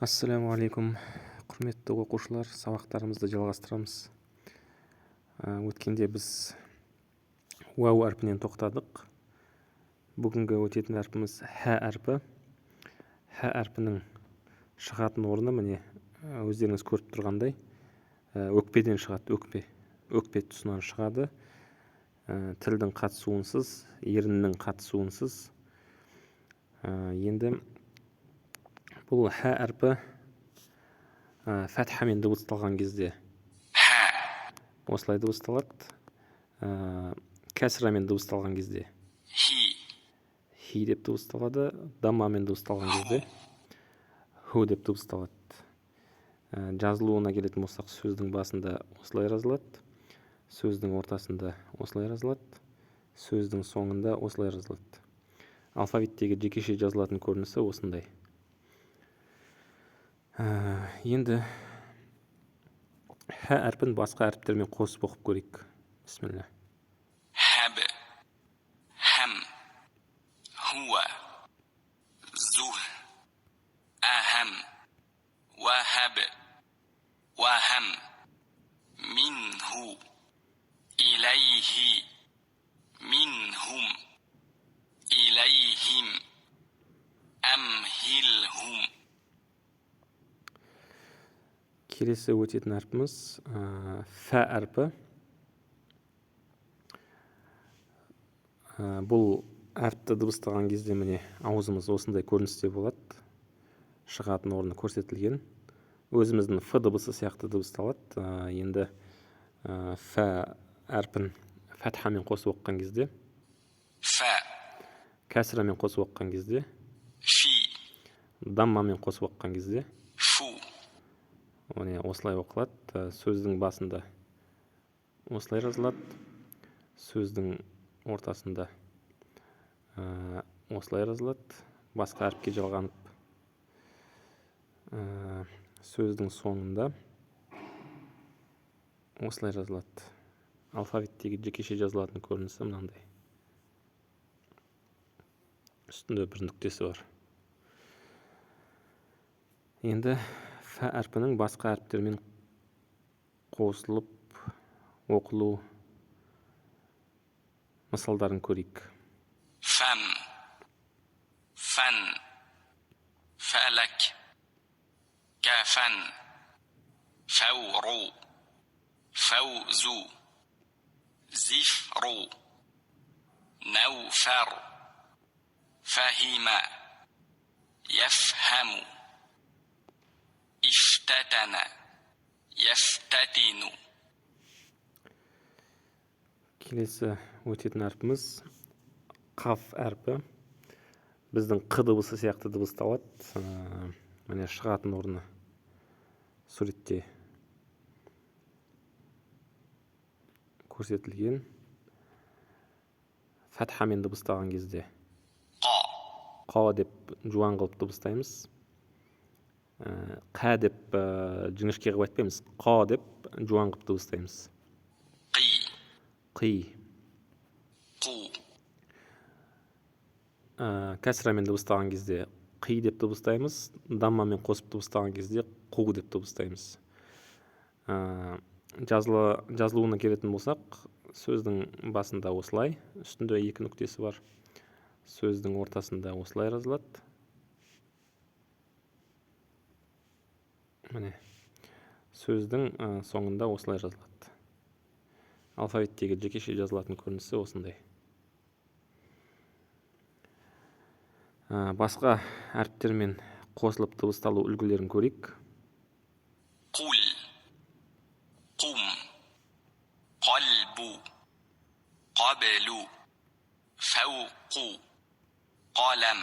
Ассалаумағалейкум, құрметті оқушылар, сабақтарымызды жалғастырамыз. Өткенде біз уау әрпінен тоқтадық. Бүгінгі өтетін әрпіміз хә әрпі. Хә әрпінің шығатын орны міне өздеріңіз көріп тұрғандай өкпеден шығады, өкпе тұсынан шығады. Тілдің қатысуынсыз, еріннің қатысуынсыз. Енді бұл хә әрпі фәтхамен дыбысталған кезде осылай дыбысталады. Кәсрамен дыбысталған кезде хи деп дыбысталады. Даммамен дыбысталған кезде ху деп дыбысталады. Жазылуына келетін болсақ, сөздің басында осылай жазылады, сөздің ортасында осылай жазылады, сөздің соңында осылай жазылады. Алфавиттегі жекеше жазылатын көрінісі осындай. Енді хә әрпін басқа әріптермен қосып оқып көрейік. Бисмилла. Хәб, хәм, хуа, зух, әхәм, вәхәб, вәхәм, минху, илайхи, минхум, илайхим, әмхилхум. Келесі өтетін әрпіміз фә әрпі. Бұл әріпті дыбыстаған кезде міне аузымыз осындай көріністе болады. Шығатын орны көрсетілген. Өзіміздің ф дыбысы сияқты дыбысталады. Енді фә әрпін фәтхамен қосып оқыған кезде, Фә, кәсрамен қосып оқыған кезде, фи, даммамен қосып оқыған кезде фу. Міне осылай оқылады. Сөздің басында осылай жазылады, сөздің ортасында осылай жазылады, басқа әріпке жалғанып, сөздің соңында осылай жазылады. Алфавиттегі жекеше жазылатын көрінісі мынандай. Үстінде бір нүктесі бар. Енді фә әрпінің басқа әріптермен қосылып оқылу мысалдарын көрейік. Фәм, фән, фәләк, кәфән, фәуру, фәузу, зифру, нәуфәр, фәхима, яфхаму, иштәтәнә, яфтәтину. Келесі өтетін әрпіміз қаф әрпі. Біздің қ дыбысы сияқты дыбысталады. Міне шығатын орны суретте көрсетілген. Фәтхамен дыбыстаған кезде қа деп жуан қылып дыбыстаймыз. Қа деп жіңішке қылып айтпаймыз. Қа деп жуан қылып дыбыстаймыз. Қи. Қу. Кәсрамен дыбыстаған кезде қи деп дыбыстаймыз. Даммамен қосып дыбыстаған кезде қу деп дыбыстаймыз. Жазылуына келетін болсақ, сөздің басында осылай, үстінде екі нүктесі бар. Сөздің ортасында осылай жазылады. Міне, сөздің соңында осылай жазылады. Алфавиттегі жекеше жазылатын көрінісі осындай. Басқа әріптермен қосылып дыбысталу үлгілерін көрейік. Құл, құм, қалбу, қабелу, фәуқу, қалам,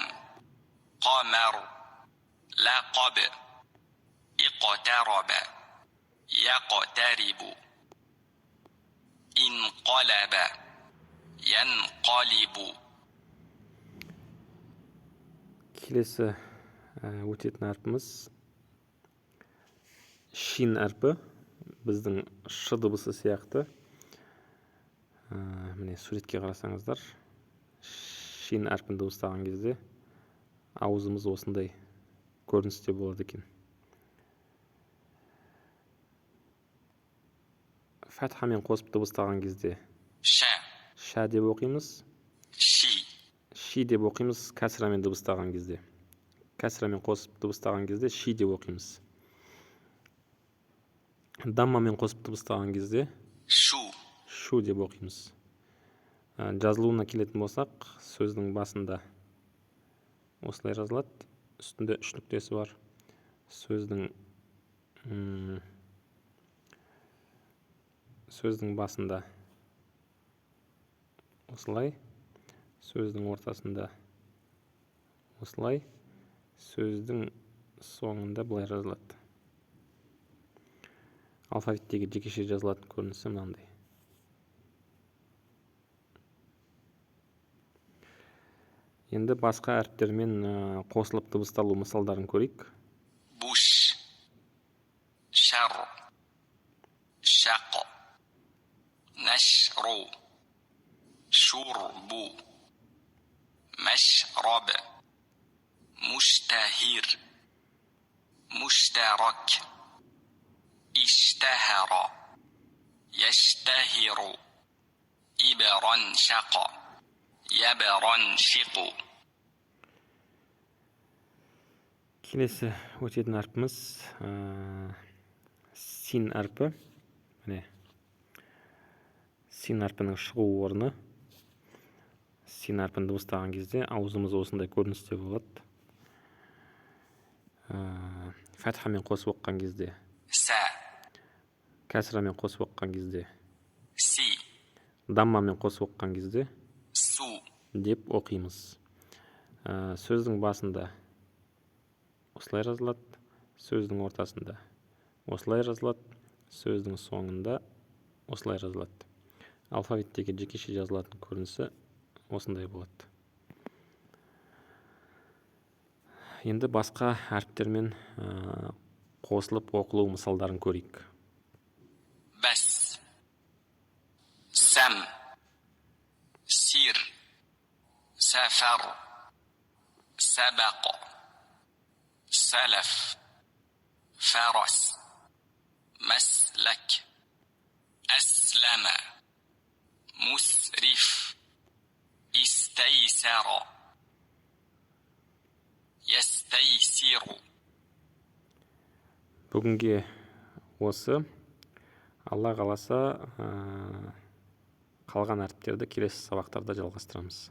қамар, ләқаб, иқтәрабә, яқтәрибу, инқалабә, янқалибу. Келесі өтетін әрпіміз шин әрпі. Біздің ш дыбысы сияқты. Міне суретке қарасаңыздар, шин әрпін дыбыстаған кезде аузымыз осындай көріністе болады екен. фатхамен қосып дыбыстаған кезде ش ша деп оқимыз, شي ши деп оқимыз. Кәсрамен дыбыстаған кезде, кәсрамен қосып дыбыстаған кезде ши деп оқимыз. Даммамен қосып дыбыстаған кезде شو шу деп оқимыз. Жазылуына келетін болсақ, сөздің басында осылай жазылады, үстінде үш нүктесі бар. Сөздің басында осылай, сөздің ортасында осылай, сөздің соңында былай жазылады. Алфавиттегі жекеше жазылатын көрінісі мынандай. Енді басқа әріптермен қосылып дыбысталу мысалдарын көрейік. بوش شر شق نشر شرب مشرب مشتهر مشترك اشتهر يشتهر إبرنشق يبرنشق. Келесі өтетін әрпіміз син әрпі. Міне, син әрпінің шығу орны. Син әрпін дыбыстаған кезде аузымыз осындай көріністе болады. Фатхамен қосып оққан кезде, س кәсрамен қосып оққан кезде, سي даммамен қосып оққан кезде سو деп оқимыз. Сөздің басында осылай жазылады, сөздің ортасында осылай жазылады, сөздің соңында осылай жазылады. Алфавиттегі жекеше жазылатын көрінісі осындай болады. Енді басқа әріптермен қосылып оқылу мысалдарын көрейік. بس سم سير سفر سبق سلف فرس مسلك أسلم مسرف استيسر يستيسر. Бүгінге осы. Алла қаласа, қалған әріптерді келесі сабақтарда жалғастырамыз.